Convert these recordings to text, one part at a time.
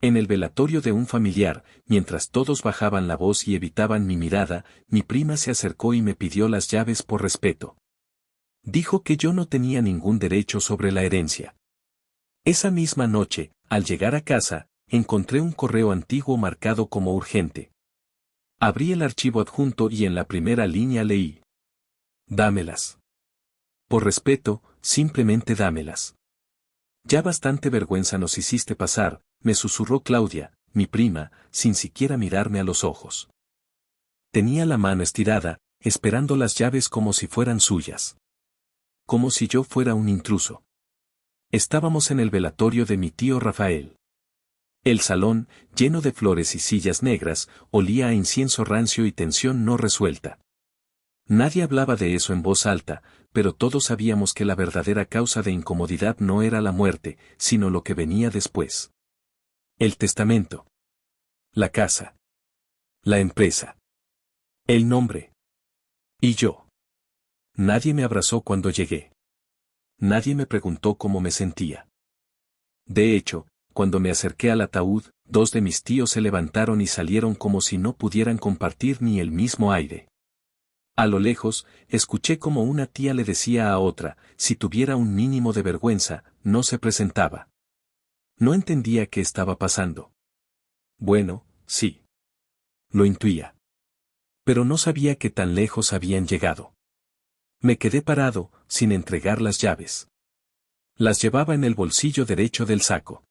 En el velatorio de un familiar, mientras todos bajaban la voz y evitaban mi mirada, mi prima se acercó y me pidió las llaves por respeto. Dijo que yo no tenía ningún derecho sobre la herencia. Esa misma noche, al llegar a casa, encontré un correo antiguo marcado como urgente. Abrí el archivo adjunto y en la primera línea leí: dámelas. Por respeto, simplemente dámelas. Ya bastante vergüenza nos hiciste pasar, me susurró Claudia, mi prima, sin siquiera mirarme a los ojos. Tenía la mano estirada, esperando las llaves como si fueran suyas. Como si yo fuera un intruso. Estábamos en el velatorio de mi tío Rafael. El salón, lleno de flores y sillas negras, olía a incienso rancio y tensión no resuelta. Nadie hablaba de eso en voz alta, pero todos sabíamos que la verdadera causa de incomodidad no era la muerte, sino lo que venía después. El testamento. La casa. La empresa. El nombre. Y yo. Nadie me abrazó cuando llegué. Nadie me preguntó cómo me sentía. De hecho, cuando me acerqué al ataúd, 2 de mis tíos se levantaron y salieron como si no pudieran compartir ni el mismo aire. A lo lejos, escuché como una tía le decía a otra, si tuviera un mínimo de vergüenza, no se presentaba. No entendía qué estaba pasando. Bueno, sí. Lo intuía. Pero no sabía qué tan lejos habían llegado. Me quedé parado, sin entregar las llaves. Las llevaba en el bolsillo derecho del saco.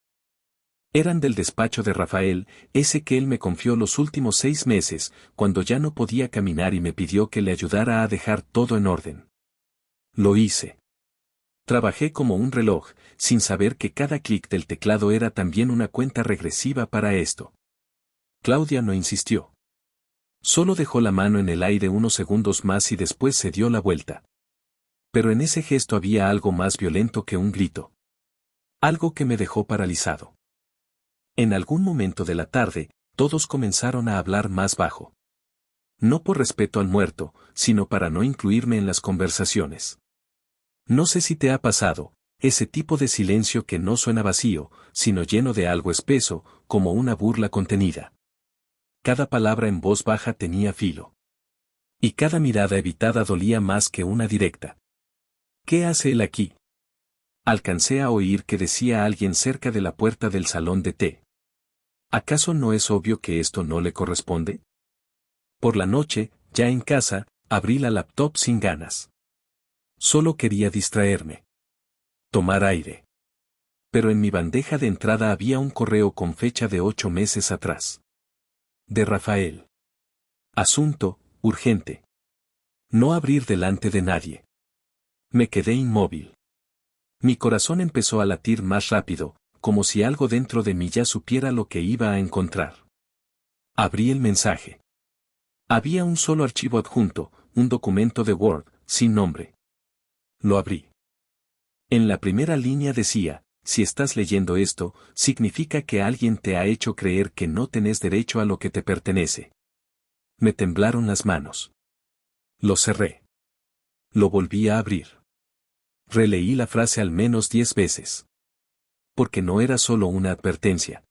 Eran del despacho de Rafael, ese que él me confió los últimos 6 meses, cuando ya no podía caminar y me pidió que le ayudara a dejar todo en orden. Lo hice. Trabajé como un reloj, sin saber que cada clic del teclado era también una cuenta regresiva para esto. Claudia no insistió. Solo dejó la mano en el aire unos segundos más y después se dio la vuelta. Pero en ese gesto había algo más violento que un grito. Algo que me dejó paralizado. En algún momento de la tarde, todos comenzaron a hablar más bajo. No por respeto al muerto, sino para no incluirme en las conversaciones. No sé si te ha pasado, ese tipo de silencio que no suena vacío, sino lleno de algo espeso, como una burla contenida. Cada palabra en voz baja tenía filo. Y cada mirada evitada dolía más que una directa. ¿Qué hace él aquí? Alcancé a oír que decía alguien cerca de la puerta del salón de té. ¿Acaso no es obvio que esto no le corresponde? Por la noche, ya en casa, abrí la laptop sin ganas. Solo quería distraerme. Tomar aire. Pero en mi bandeja de entrada había un correo con fecha de 8 meses atrás. De Rafael. Asunto, urgente. No abrir delante de nadie. Me quedé inmóvil. Mi corazón empezó a latir más rápido, como si algo dentro de mí ya supiera lo que iba a encontrar. Abrí el mensaje. Había un solo archivo adjunto, un documento de Word, sin nombre. Lo abrí. En la primera línea decía: si estás leyendo esto, significa que alguien te ha hecho creer que no tenés derecho a lo que te pertenece. Me temblaron las manos. Lo cerré. Lo volví a abrir. Releí la frase al menos 10 veces. Porque no era solo una advertencia.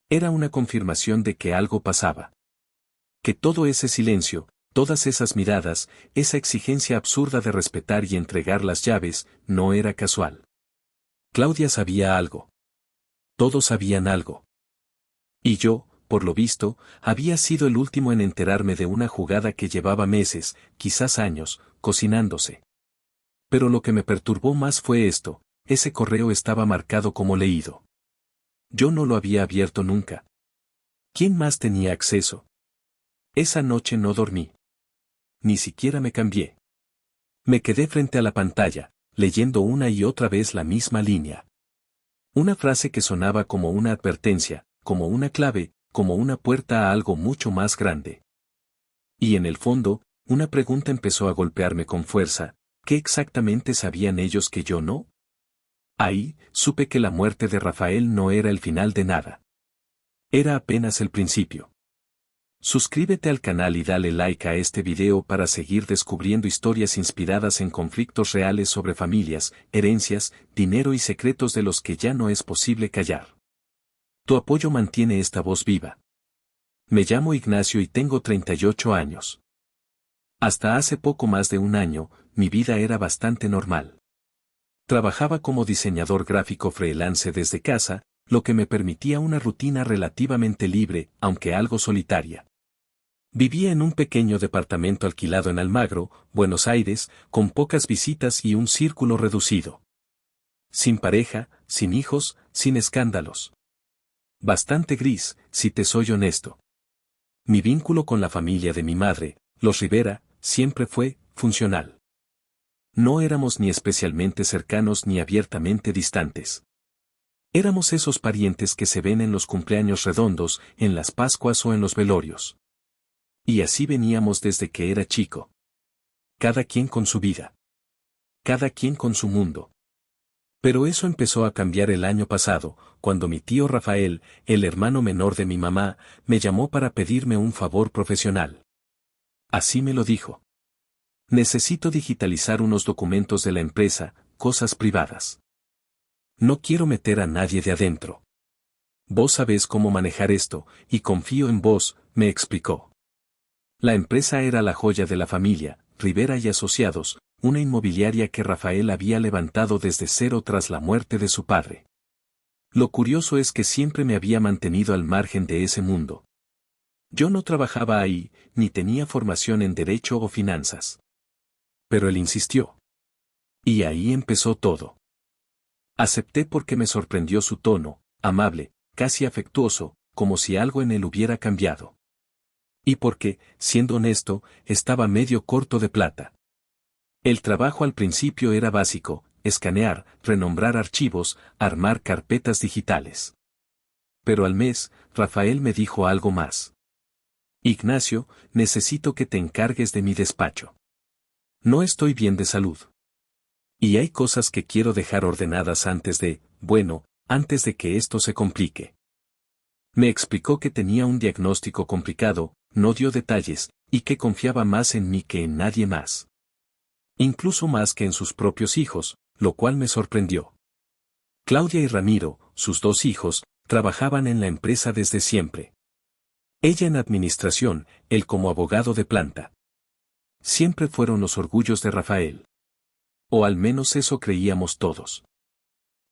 Era una confirmación de que algo pasaba. Que todo ese silencio, todas esas miradas, esa exigencia absurda de respetar y entregar las llaves, no era casual. Claudia sabía algo. Todos sabían algo. Y yo, por lo visto, había sido el último en enterarme de una jugada que llevaba meses, quizás años, cocinándose. Pero lo que me perturbó más fue esto: ese correo estaba marcado como leído. Yo no lo había abierto nunca. ¿Quién más tenía acceso? Esa noche no dormí. Ni siquiera me cambié. Me quedé frente a la pantalla, leyendo una y otra vez la misma línea. Una frase que sonaba como una advertencia, como una clave, como una puerta a algo mucho más grande. Y en el fondo, una pregunta empezó a golpearme con fuerza: ¿qué exactamente sabían ellos que yo no? Ahí, supe que la muerte de Rafael no era el final de nada. Era apenas el principio. Suscríbete al canal y dale like a este video para seguir descubriendo historias inspiradas en conflictos reales sobre familias, herencias, dinero y secretos de los que ya no es posible callar. Tu apoyo mantiene esta voz viva. Me llamo Ignacio y tengo 38 años. Hasta hace poco más de un año, mi vida era bastante normal. Trabajaba como diseñador gráfico freelance desde casa, lo que me permitía una rutina relativamente libre, aunque algo solitaria. Vivía en un pequeño departamento alquilado en Almagro, Buenos Aires, con pocas visitas y un círculo reducido. Sin pareja, sin hijos, sin escándalos. Bastante gris, si te soy honesto. Mi vínculo con la familia de mi madre, los Rivera, siempre fue funcional. No éramos ni especialmente cercanos ni abiertamente distantes. Éramos esos parientes que se ven en los cumpleaños redondos, en las Pascuas o en los velorios. Y así veníamos desde que era chico. Cada quien con su vida. Cada quien con su mundo. Pero eso empezó a cambiar el año pasado, cuando mi tío Rafael, el hermano menor de mi mamá, me llamó para pedirme un favor profesional. Así me lo dijo. Necesito digitalizar unos documentos de la empresa, cosas privadas. No quiero meter a nadie de adentro. Vos sabés cómo manejar esto, y confío en vos, me explicó. La empresa era la joya de la familia, Rivera y Asociados, una inmobiliaria que Rafael había levantado desde cero tras la muerte de su padre. Lo curioso es que siempre me había mantenido al margen de ese mundo. Yo no trabajaba ahí, ni tenía formación en derecho o finanzas. Pero él insistió. Y ahí empezó todo. Acepté porque me sorprendió su tono, amable, casi afectuoso, como si algo en él hubiera cambiado. Y porque, siendo honesto, estaba medio corto de plata. El trabajo al principio era básico: escanear, renombrar archivos, armar carpetas digitales. Pero al mes, Rafael me dijo algo más. Ignacio, necesito que te encargues de mi despacho. No estoy bien de salud. Y hay cosas que quiero dejar ordenadas antes de que esto se complique. Me explicó que tenía un diagnóstico complicado, no dio detalles, y que confiaba más en mí que en nadie más. Incluso más que en sus propios hijos, lo cual me sorprendió. Claudia y Ramiro, sus dos hijos, trabajaban en la empresa desde siempre. Ella en administración, él como abogado de planta. Siempre fueron los orgullos de Rafael. O al menos eso creíamos todos.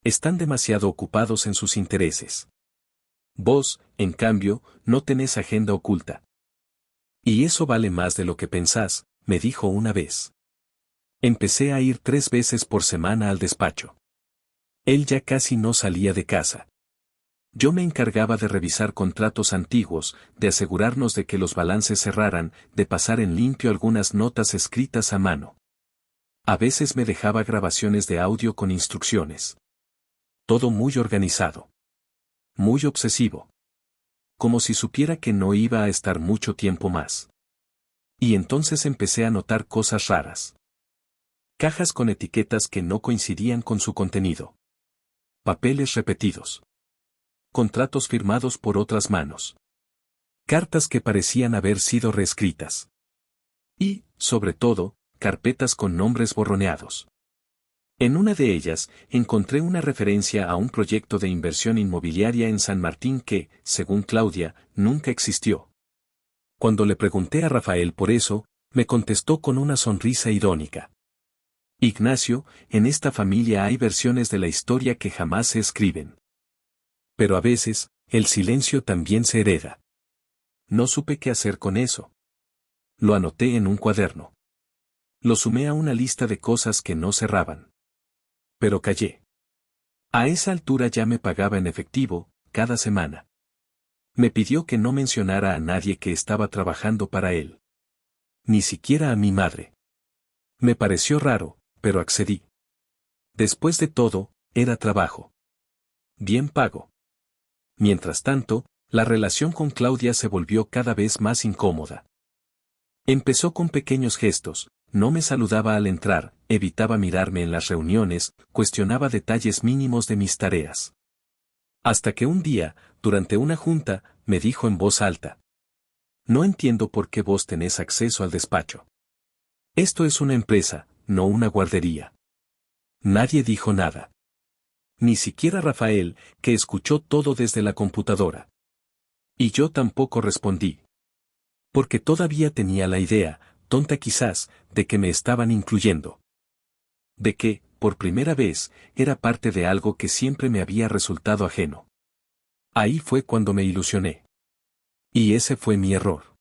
Están demasiado ocupados en sus intereses. Vos, en cambio, no tenés agenda oculta. Y eso vale más de lo que pensás, me dijo una vez. Empecé a ir 3 veces por semana al despacho. Él ya casi no salía de casa. Yo me encargaba de revisar contratos antiguos, de asegurarnos de que los balances cerraran, de pasar en limpio algunas notas escritas a mano. A veces me dejaba grabaciones de audio con instrucciones. Todo muy organizado. Muy obsesivo. Como si supiera que no iba a estar mucho tiempo más. Y entonces empecé a notar cosas raras. Cajas con etiquetas que no coincidían con su contenido. Papeles repetidos. Contratos firmados por otras manos. Cartas que parecían haber sido reescritas. Y, sobre todo, carpetas con nombres borroneados. En una de ellas, encontré una referencia a un proyecto de inversión inmobiliaria en San Martín que, según Claudia, nunca existió. Cuando le pregunté a Rafael por eso, me contestó con una sonrisa irónica. Ignacio, en esta familia hay versiones de la historia que jamás se escriben. Pero a veces, el silencio también se hereda. No supe qué hacer con eso. Lo anoté en un cuaderno. Lo sumé a una lista de cosas que no cerraban. Pero callé. A esa altura ya me pagaba en efectivo, cada semana. Me pidió que no mencionara a nadie que estaba trabajando para él. Ni siquiera a mi madre. Me pareció raro, pero accedí. Después de todo, era trabajo. Bien pago. Mientras tanto, la relación con Claudia se volvió cada vez más incómoda. Empezó con pequeños gestos, no me saludaba al entrar, evitaba mirarme en las reuniones, cuestionaba detalles mínimos de mis tareas. Hasta que un día, durante una junta, me dijo en voz alta. No entiendo por qué vos tenés acceso al despacho. Esto es una empresa, no una guardería. Nadie dijo nada. Ni siquiera Rafael, que escuchó todo desde la computadora. Y yo tampoco respondí. Porque todavía tenía la idea, tonta quizás, de que me estaban incluyendo. De que, por primera vez, era parte de algo que siempre me había resultado ajeno. Ahí fue cuando me ilusioné. Y ese fue mi error.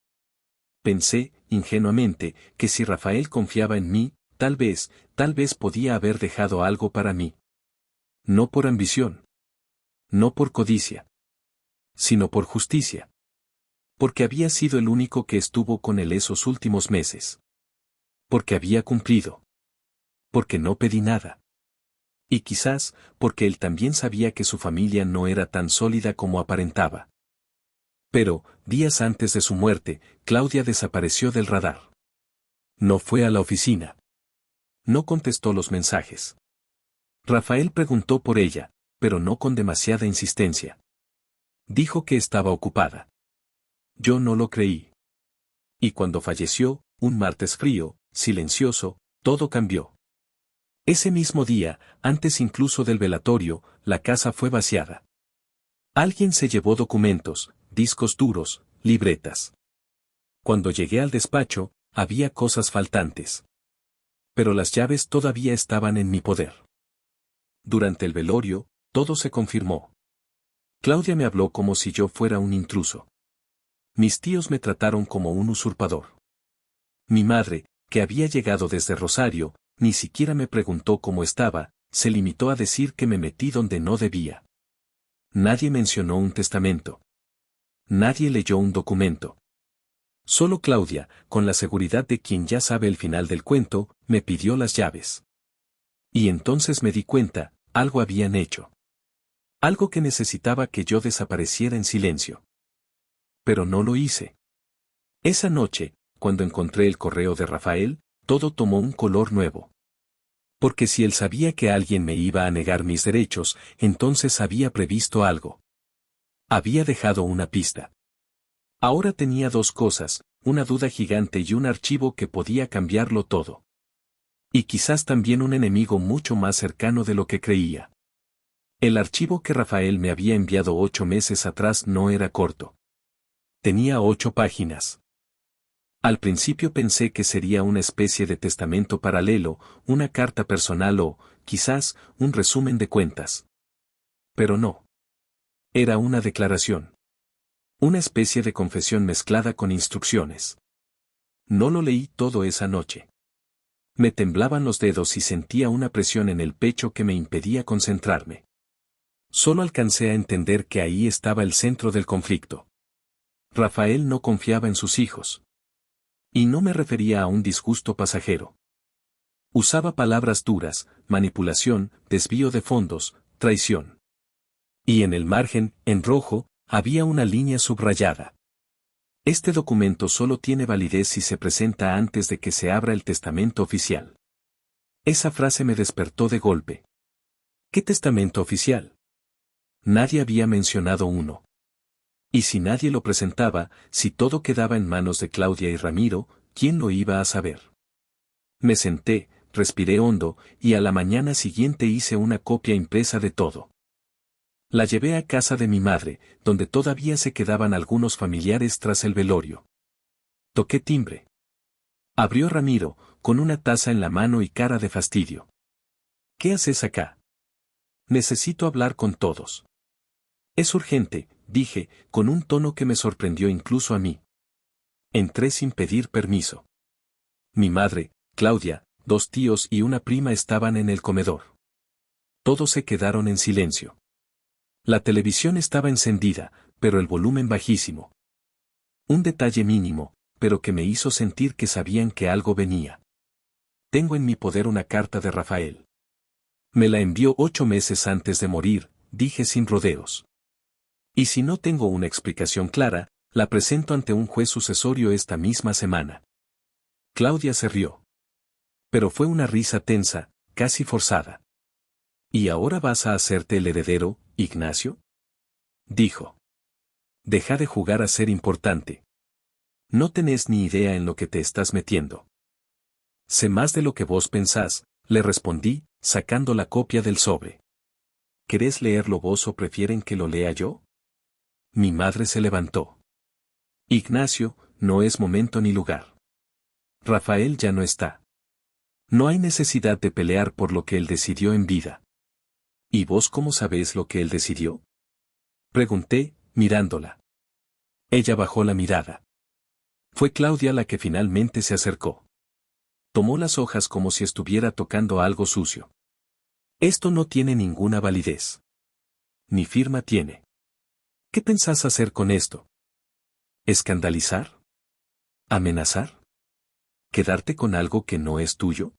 Pensé, ingenuamente, que si Rafael confiaba en mí, tal vez podía haber dejado algo para mí. No por ambición. No por codicia. Sino por justicia. Porque había sido el único que estuvo con él esos últimos meses. Porque había cumplido. Porque no pedí nada. Y quizás, porque él también sabía que su familia no era tan sólida como aparentaba. Pero, días antes de su muerte, Claudia desapareció del radar. No fue a la oficina. No contestó los mensajes. Rafael preguntó por ella, pero no con demasiada insistencia. Dijo que estaba ocupada. Yo no lo creí. Y cuando falleció, un martes frío, silencioso, todo cambió. Ese mismo día, antes incluso del velatorio, la casa fue vaciada. Alguien se llevó documentos, discos duros, libretas. Cuando llegué al despacho, había cosas faltantes. Pero las llaves todavía estaban en mi poder. Durante el velorio, todo se confirmó. Claudia me habló como si yo fuera un intruso. Mis tíos me trataron como un usurpador. Mi madre, que había llegado desde Rosario, ni siquiera me preguntó cómo estaba, se limitó a decir que me metí donde no debía. Nadie mencionó un testamento. Nadie leyó un documento. Solo Claudia, con la seguridad de quien ya sabe el final del cuento, me pidió las llaves. Y entonces me di cuenta, algo habían hecho. Algo que necesitaba que yo desapareciera en silencio. Pero no lo hice. Esa noche, cuando encontré el correo de Rafael, todo tomó un color nuevo. Porque si él sabía que alguien me iba a negar mis derechos, entonces había previsto algo. Había dejado una pista. Ahora tenía dos cosas, una duda gigante y un archivo que podía cambiarlo todo. Y quizás también un enemigo mucho más cercano de lo que creía. El archivo que Rafael me había enviado 8 meses atrás no era corto. Tenía 8 páginas. Al principio pensé que sería una especie de testamento paralelo, una carta personal o, quizás, un resumen de cuentas. Pero no. Era una declaración. Una especie de confesión mezclada con instrucciones. No lo leí todo esa noche. Me temblaban los dedos y sentía una presión en el pecho que me impedía concentrarme. Solo alcancé a entender que ahí estaba el centro del conflicto. Rafael no confiaba en sus hijos. Y no me refería a un disgusto pasajero. Usaba palabras duras, manipulación, desvío de fondos, traición. Y en el margen, en rojo, había una línea subrayada. Este documento solo tiene validez si se presenta antes de que se abra el testamento oficial. Esa frase me despertó de golpe. ¿Qué testamento oficial? Nadie había mencionado uno. Y si nadie lo presentaba, si todo quedaba en manos de Claudia y Ramiro, ¿quién lo iba a saber? Me senté, respiré hondo, y a la mañana siguiente hice una copia impresa de todo. La llevé a casa de mi madre, donde todavía se quedaban algunos familiares tras el velorio. Toqué timbre. Abrió Ramiro, con una taza en la mano y cara de fastidio. ¿Qué haces acá? Necesito hablar con todos. Es urgente, dije, con un tono que me sorprendió incluso a mí. Entré sin pedir permiso. Mi madre, Claudia, 2 tíos y una prima estaban en el comedor. Todos se quedaron en silencio. La televisión estaba encendida, pero el volumen bajísimo. Un detalle mínimo, pero que me hizo sentir que sabían que algo venía. Tengo en mi poder una carta de Rafael. Me la envió 8 meses antes de morir, dije sin rodeos. Y si no tengo una explicación clara, la presento ante un juez sucesorio esta misma semana. Claudia se rió. Pero fue una risa tensa, casi forzada. ¿Y ahora vas a hacerte el heredero, Ignacio? Dijo. Deja de jugar a ser importante. No tenés ni idea en lo que te estás metiendo. Sé más de lo que vos pensás, le respondí, sacando la copia del sobre. ¿Querés leerlo vos o prefieren que lo lea yo? Mi madre se levantó. Ignacio, no es momento ni lugar. Rafael ya no está. No hay necesidad de pelear por lo que él decidió en vida. ¿Y vos cómo sabés lo que él decidió? Pregunté, mirándola. Ella bajó la mirada. Fue Claudia la que finalmente se acercó. Tomó las hojas como si estuviera tocando algo sucio. Esto no tiene ninguna validez. Ni firma tiene. ¿Qué pensás hacer con esto? ¿Escandalizar? ¿Amenazar? ¿Quedarte con algo que no es tuyo?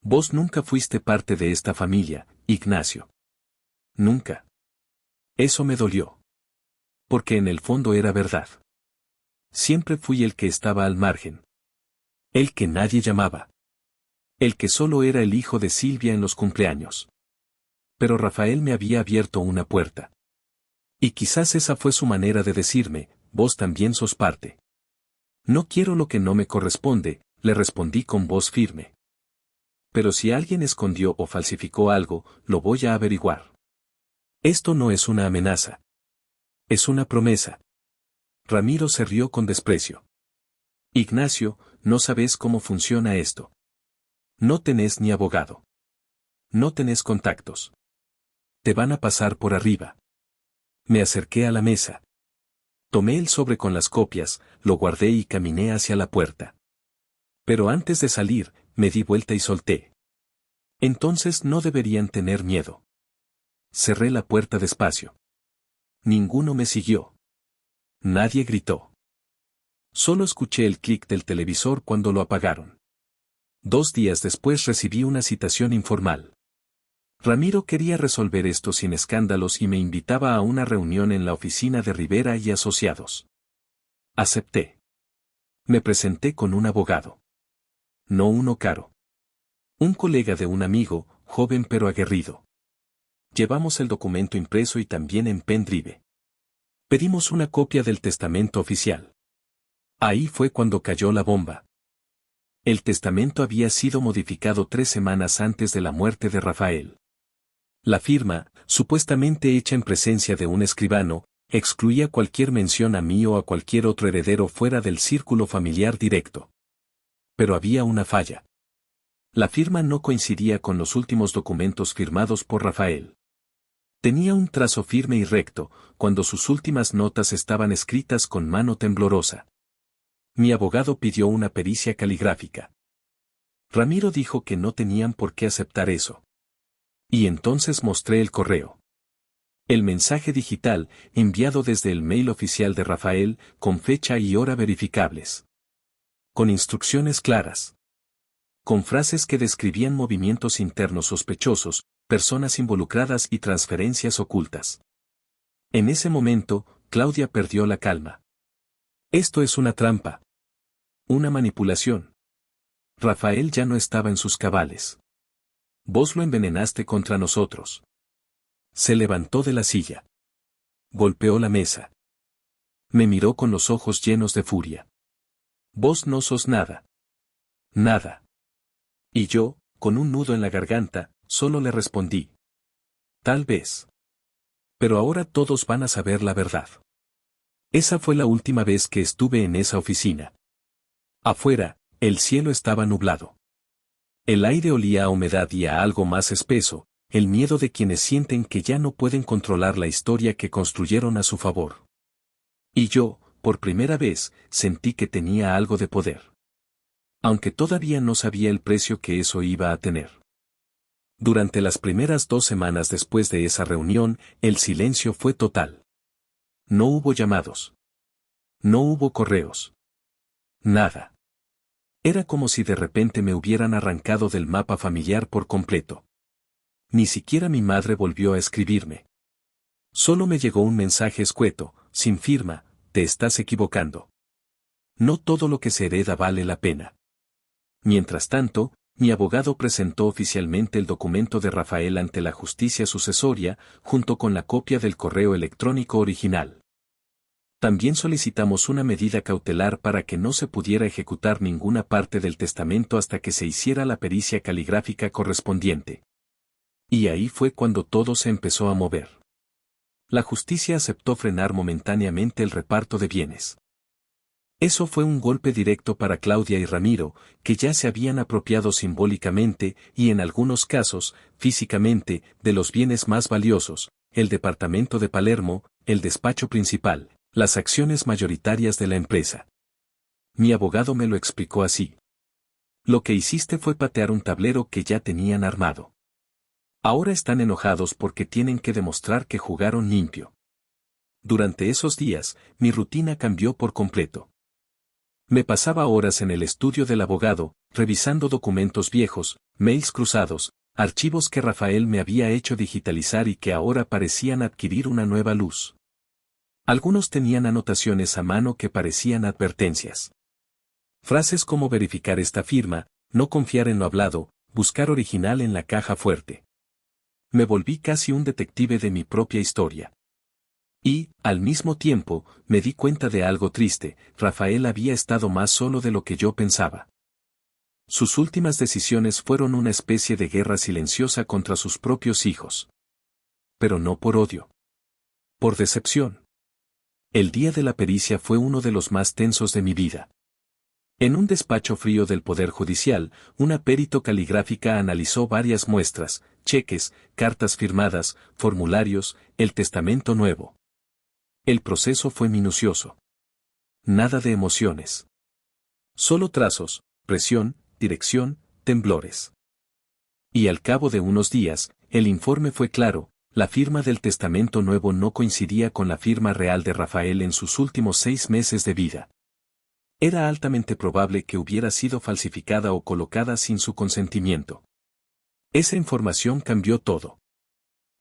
Vos nunca fuiste parte de esta familia, Ignacio. Nunca. Eso me dolió. Porque en el fondo era verdad. Siempre fui el que estaba al margen. El que nadie llamaba. El que solo era el hijo de Silvia en los cumpleaños. Pero Rafael me había abierto una puerta. Y quizás esa fue su manera de decirme, vos también sos parte. No quiero lo que no me corresponde, le respondí con voz firme. Pero si alguien escondió o falsificó algo, lo voy a averiguar. Esto no es una amenaza. Es una promesa. Ramiro se rió con desprecio. Ignacio, no sabés cómo funciona esto. No tenés ni abogado. No tenés contactos. Te van a pasar por arriba. Me acerqué a la mesa. Tomé el sobre con las copias, lo guardé y caminé hacia la puerta. Pero antes de salir, me di vuelta y solté. Entonces no deberían tener miedo. Cerré la puerta despacio. Ninguno me siguió. Nadie gritó. Solo escuché el clic del televisor cuando lo apagaron. 2 días después recibí una citación informal. Ramiro quería resolver esto sin escándalos y me invitaba a una reunión en la oficina de Rivera y Asociados. Acepté. Me presenté con un abogado. No uno caro. Un colega de un amigo, joven pero aguerrido. Llevamos el documento impreso y también en pendrive. Pedimos una copia del testamento oficial. Ahí fue cuando cayó la bomba. El testamento había sido modificado 3 semanas antes de la muerte de Rafael. La firma, supuestamente hecha en presencia de un escribano, excluía cualquier mención a mí o a cualquier otro heredero fuera del círculo familiar directo. Pero había una falla. La firma no coincidía con los últimos documentos firmados por Rafael. Tenía un trazo firme y recto, cuando sus últimas notas estaban escritas con mano temblorosa. Mi abogado pidió una pericia caligráfica. Ramiro dijo que no tenían por qué aceptar eso. Y entonces mostré el correo. El mensaje digital, enviado desde el mail oficial de Rafael, con fecha y hora verificables. Con instrucciones claras. Con frases que describían movimientos internos sospechosos, personas involucradas y transferencias ocultas. En ese momento, Claudia perdió la calma. Esto es una trampa. Una manipulación. Rafael ya no estaba en sus cabales. Vos lo envenenaste contra nosotros. Se levantó de la silla. Golpeó la mesa. Me miró con los ojos llenos de furia. Vos no sos nada. Nada. Y yo, con un nudo en la garganta, solo le respondí. Tal vez. Pero ahora todos van a saber la verdad. Esa fue la última vez que estuve en esa oficina. Afuera, el cielo estaba nublado. El aire olía a humedad y a algo más espeso, el miedo de quienes sienten que ya no pueden controlar la historia que construyeron a su favor. Y yo, por primera vez, sentí que tenía algo de poder. Aunque todavía no sabía el precio que eso iba a tener. Durante las primeras 2 semanas después de esa reunión, el silencio fue total. No hubo llamados. No hubo correos. Nada. Era como si de repente me hubieran arrancado del mapa familiar por completo. Ni siquiera mi madre volvió a escribirme. Solo me llegó un mensaje escueto, sin firma, te estás equivocando. No todo lo que se hereda vale la pena. Mientras tanto, mi abogado presentó oficialmente el documento de Rafael ante la justicia sucesoria, junto con la copia del correo electrónico original. También solicitamos una medida cautelar para que no se pudiera ejecutar ninguna parte del testamento hasta que se hiciera la pericia caligráfica correspondiente. Y ahí fue cuando todo se empezó a mover. La justicia aceptó frenar momentáneamente el reparto de bienes. Eso fue un golpe directo para Claudia y Ramiro, que ya se habían apropiado simbólicamente, y en algunos casos, físicamente, de los bienes más valiosos, el departamento de Palermo, el despacho principal, las acciones mayoritarias de la empresa. Mi abogado me lo explicó así. Lo que hiciste fue patear un tablero que ya tenían armado. Ahora están enojados porque tienen que demostrar que jugaron limpio. Durante esos días, mi rutina cambió por completo. Me pasaba horas en el estudio del abogado, revisando documentos viejos, mails cruzados, archivos que Rafael me había hecho digitalizar y que ahora parecían adquirir una nueva luz. Algunos tenían anotaciones a mano que parecían advertencias. Frases como verificar esta firma, no confiar en lo hablado, buscar original en la caja fuerte. Me volví casi un detective de mi propia historia. Y, al mismo tiempo, me di cuenta de algo triste: Rafael había estado más solo de lo que yo pensaba. Sus últimas decisiones fueron una especie de guerra silenciosa contra sus propios hijos. Pero no por odio. Por decepción. El día de la pericia fue uno de los más tensos de mi vida. En un despacho frío del Poder Judicial, una perito caligráfica analizó varias muestras, cheques, cartas firmadas, formularios, el testamento nuevo. El proceso fue minucioso. Nada de emociones. Solo trazos, presión, dirección, temblores. Y al cabo de unos días, el informe fue claro: la firma del testamento nuevo no coincidía con la firma real de Rafael en sus últimos 6 meses de vida. Era altamente probable que hubiera sido falsificada o colocada sin su consentimiento. Esa información cambió todo.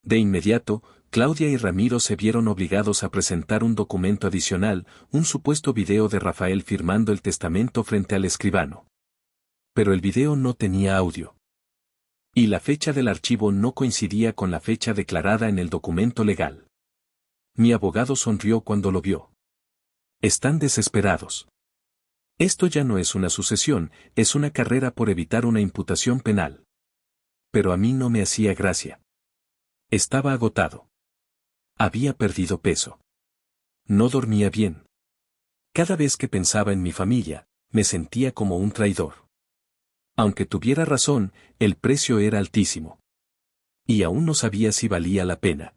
De inmediato, Claudia y Ramiro se vieron obligados a presentar un documento adicional, un supuesto video de Rafael firmando el testamento frente al escribano. Pero el video no tenía audio. Y la fecha del archivo no coincidía con la fecha declarada en el documento legal. Mi abogado sonrió cuando lo vio. Están desesperados. Esto ya no es una sucesión, es una carrera por evitar una imputación penal. Pero a mí no me hacía gracia. Estaba agotado. Había perdido peso. No dormía bien. Cada vez que pensaba en mi familia, me sentía como un traidor. Aunque tuviera razón, el precio era altísimo. Y aún no sabía si valía la pena.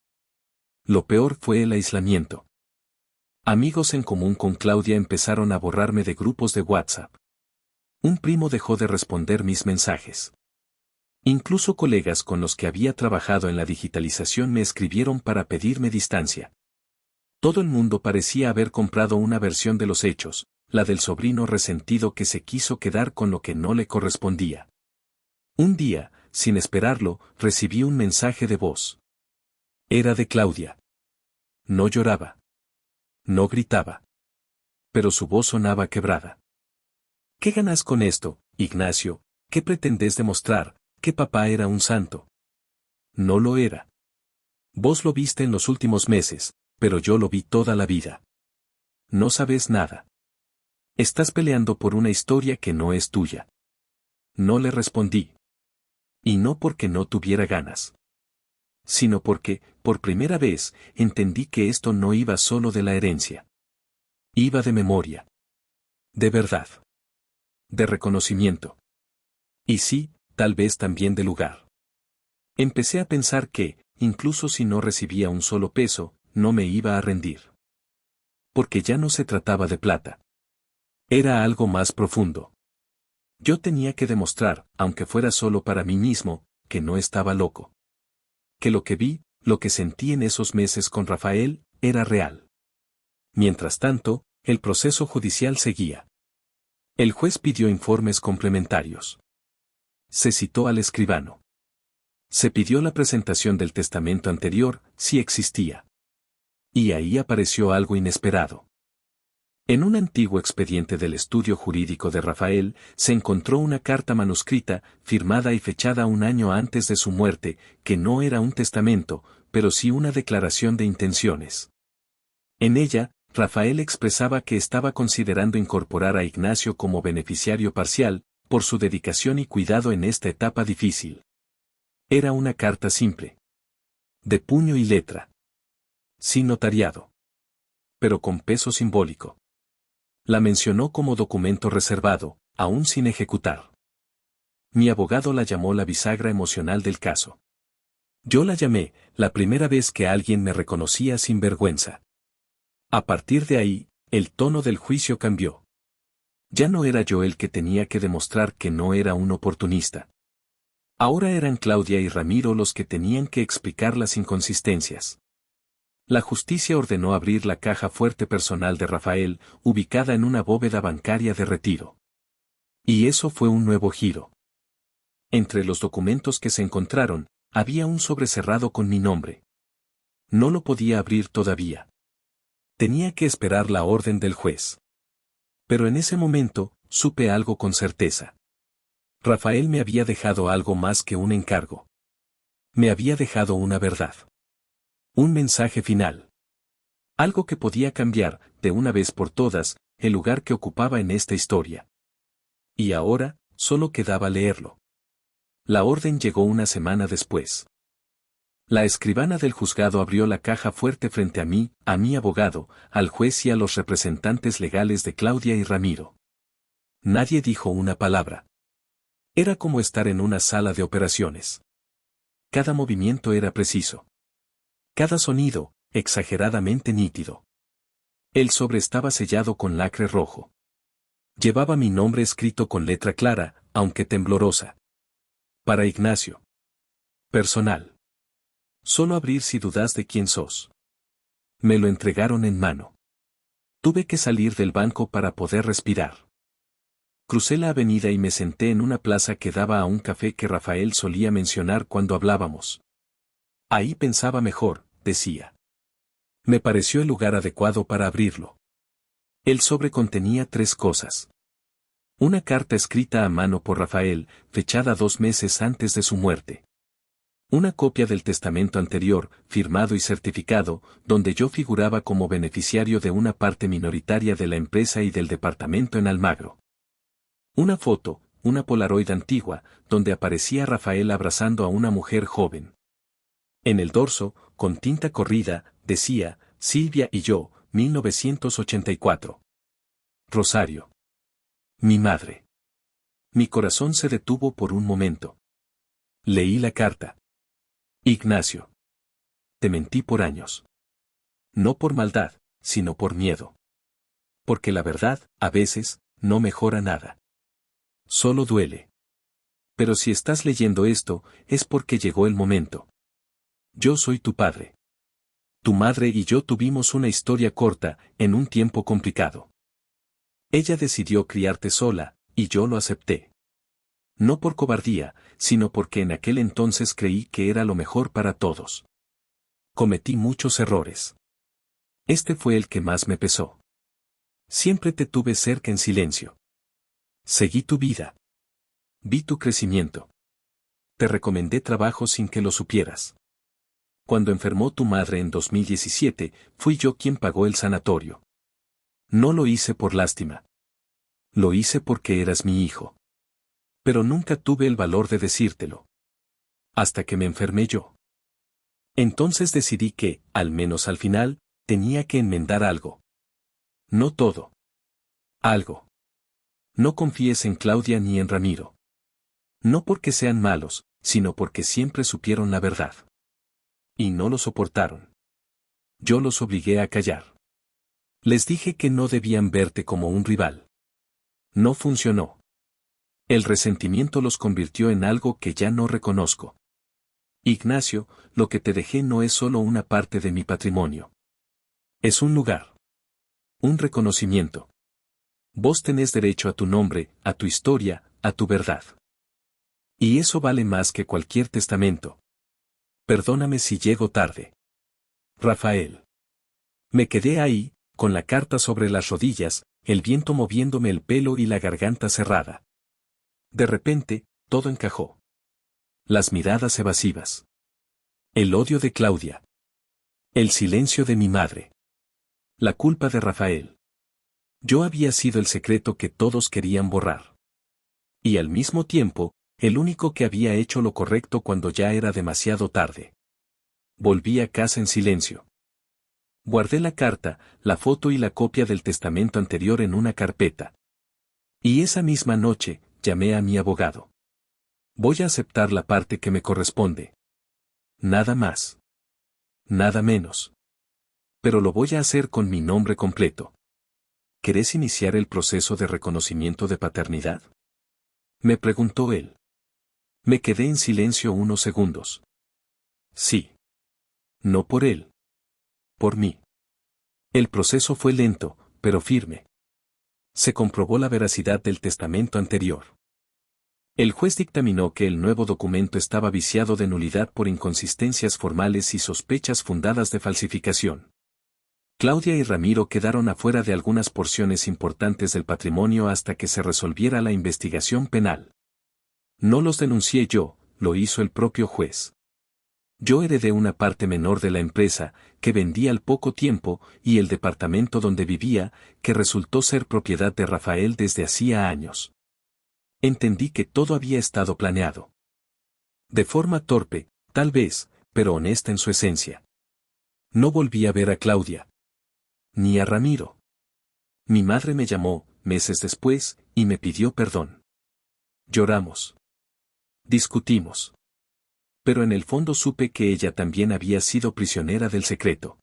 Lo peor fue el aislamiento. Amigos en común con Claudia empezaron a borrarme de grupos de WhatsApp. Un primo dejó de responder mis mensajes. Incluso colegas con los que había trabajado en la digitalización me escribieron para pedirme distancia. Todo el mundo parecía haber comprado una versión de los hechos, la del sobrino resentido que se quiso quedar con lo que no le correspondía. Un día, sin esperarlo, recibí un mensaje de voz. Era de Claudia. No lloraba. No gritaba. Pero su voz sonaba quebrada. ¿Qué ganas con esto, Ignacio? ¿Qué pretendes demostrar? ¿Que papá era un santo? No lo era. Vos lo viste en los últimos meses, pero yo lo vi toda la vida. No sabes nada. Estás peleando por una historia que no es tuya. No le respondí. Y no porque no tuviera ganas. Sino porque, por primera vez, entendí que esto no iba solo de la herencia. Iba de memoria. De verdad. De reconocimiento. Y sí, tal vez también de lugar. Empecé a pensar que, incluso si no recibía un solo peso, no me iba a rendir. Porque ya no se trataba de plata. Era algo más profundo. Yo tenía que demostrar, aunque fuera solo para mí mismo, que no estaba loco. Que lo que vi, lo que sentí en esos meses con Rafael, era real. Mientras tanto, el proceso judicial seguía. El juez pidió informes complementarios. Se citó al escribano. Se pidió la presentación del testamento anterior, si existía. Y ahí apareció algo inesperado. En un antiguo expediente del estudio jurídico de Rafael, se encontró una carta manuscrita, firmada y fechada un año antes de su muerte, que no era un testamento, pero sí una declaración de intenciones. En ella, Rafael expresaba que estaba considerando incorporar a Ignacio como beneficiario parcial, por su dedicación y cuidado en esta etapa difícil. Era una carta simple. De puño y letra. Sin notariado. Pero con peso simbólico. La mencionó como documento reservado, aún sin ejecutar. Mi abogado la llamó la bisagra emocional del caso. Yo la llamé, la primera vez que alguien me reconocía sin vergüenza. A partir de ahí, el tono del juicio cambió. Ya no era yo el que tenía que demostrar que no era un oportunista. Ahora eran Claudia y Ramiro los que tenían que explicar las inconsistencias. La justicia ordenó abrir la caja fuerte personal de Rafael, ubicada en una bóveda bancaria de Retiro. Y eso fue un nuevo giro. Entre los documentos que se encontraron, había un sobre cerrado con mi nombre. No lo podía abrir todavía. Tenía que esperar la orden del juez. Pero en ese momento, supe algo con certeza. Rafael me había dejado algo más que un encargo. Me había dejado una verdad. Un mensaje final. Algo que podía cambiar, de una vez por todas, el lugar que ocupaba en esta historia. Y ahora, solo quedaba leerlo. La orden llegó una semana después. La escribana del juzgado abrió la caja fuerte frente a mí, a mi abogado, al juez y a los representantes legales de Claudia y Ramiro. Nadie dijo una palabra. Era como estar en una sala de operaciones. Cada movimiento era preciso. Cada sonido, exageradamente nítido. El sobre estaba sellado con lacre rojo. Llevaba mi nombre escrito con letra clara, aunque temblorosa. Para Ignacio. Personal. Solo abrir si dudas de quién sos. Me lo entregaron en mano. Tuve que salir del banco para poder respirar. Crucé la avenida y me senté en una plaza que daba a un café que Rafael solía mencionar cuando hablábamos. Ahí pensaba mejor, decía. Me pareció el lugar adecuado para abrirlo. El sobre contenía 3 cosas. Una carta escrita a mano por Rafael, fechada 2 meses antes de su muerte. Una copia del testamento anterior, firmado y certificado, donde yo figuraba como beneficiario de una parte minoritaria de la empresa y del departamento en Almagro. Una foto, una Polaroid antigua, donde aparecía Rafael abrazando a una mujer joven. En el dorso, con tinta corrida, decía, Silvia y yo, 1984. Rosario. Mi madre. Mi corazón se detuvo por un momento. Leí la carta. Ignacio. Te mentí por años. No por maldad, sino por miedo. Porque la verdad, a veces, no mejora nada. Solo duele. Pero si estás leyendo esto, es porque llegó el momento. Yo soy tu padre. Tu madre y yo tuvimos una historia corta, en un tiempo complicado. Ella decidió criarte sola, y yo lo acepté. No por cobardía, sino porque en aquel entonces creí que era lo mejor para todos. Cometí muchos errores. Este fue el que más me pesó. Siempre te tuve cerca en silencio. Seguí tu vida. Vi tu crecimiento. Te recomendé trabajo sin que lo supieras. Cuando enfermó tu madre en 2017, fui yo quien pagó el sanatorio. No lo hice por lástima. Lo hice porque eras mi hijo. Pero nunca tuve el valor de decírtelo. Hasta que me enfermé yo. Entonces decidí que, al menos al final, tenía que enmendar algo. No todo. Algo. No confíes en Claudia ni en Ramiro. No porque sean malos, sino porque siempre supieron la verdad. Y no lo soportaron. Yo los obligué a callar. Les dije que no debían verte como un rival. No funcionó. El resentimiento los convirtió en algo que ya no reconozco. Ignacio, lo que te dejé no es solo una parte de mi patrimonio. Es un lugar. Un reconocimiento. Vos tenés derecho a tu nombre, a tu historia, a tu verdad. Y eso vale más que cualquier testamento. Perdóname si llego tarde. Rafael. Me quedé ahí, con la carta sobre las rodillas, el viento moviéndome el pelo y la garganta cerrada. De repente, todo encajó. Las miradas evasivas. El odio de Claudia. El silencio de mi madre. La culpa de Rafael. Yo había sido el secreto que todos querían borrar. Y al mismo tiempo, El único que había hecho lo correcto cuando ya era demasiado tarde. Volví a casa en silencio. Guardé la carta, la foto y la copia del testamento anterior en una carpeta. Y esa misma noche, llamé a mi abogado. Voy a aceptar la parte que me corresponde. Nada más. Nada menos. Pero lo voy a hacer con mi nombre completo. ¿Querés iniciar el proceso de reconocimiento de paternidad? Me preguntó él. Me quedé en silencio unos segundos. Sí. No por él. Por mí. El proceso fue lento, pero firme. Se comprobó la veracidad del testamento anterior. El juez dictaminó que el nuevo documento estaba viciado de nulidad por inconsistencias formales y sospechas fundadas de falsificación. Claudia y Ramiro quedaron afuera de algunas porciones importantes del patrimonio hasta que se resolviera la investigación penal. No los denuncié yo, lo hizo el propio juez. Yo heredé una parte menor de la empresa, que vendí al poco tiempo, y el departamento donde vivía, que resultó ser propiedad de Rafael desde hacía años. Entendí que todo había estado planeado. De forma torpe, tal vez, pero honesta en su esencia. No volví a ver a Claudia. Ni a Ramiro. Mi madre me llamó, meses después, y me pidió perdón. Lloramos. Discutimos. Pero en el fondo supe que ella también había sido prisionera del secreto.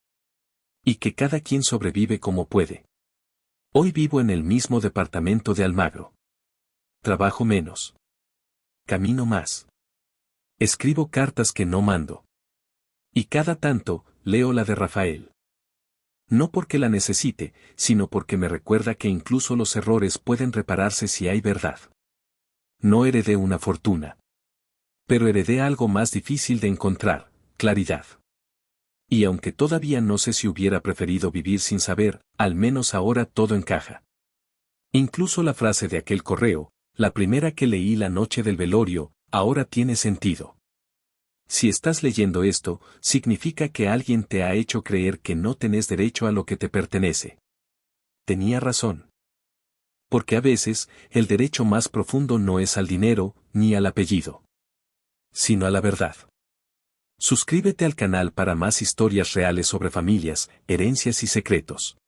Y que cada quien sobrevive como puede. Hoy vivo en el mismo departamento de Almagro. Trabajo menos. Camino más. Escribo cartas que no mando. Y cada tanto, leo la de Rafael. No porque la necesite, sino porque me recuerda que incluso los errores pueden repararse si hay verdad. No heredé una fortuna. Pero heredé algo más difícil de encontrar, claridad. Y aunque todavía no sé si hubiera preferido vivir sin saber, al menos ahora todo encaja. Incluso la frase de aquel correo, la primera que leí la noche del velorio, ahora tiene sentido. Si estás leyendo esto, significa que alguien te ha hecho creer que no tenés derecho a lo que te pertenece. Tenía razón. Porque a veces, el derecho más profundo no es al dinero, ni al apellido, sino a la verdad. Suscríbete al canal para más historias reales sobre familias, herencias y secretos.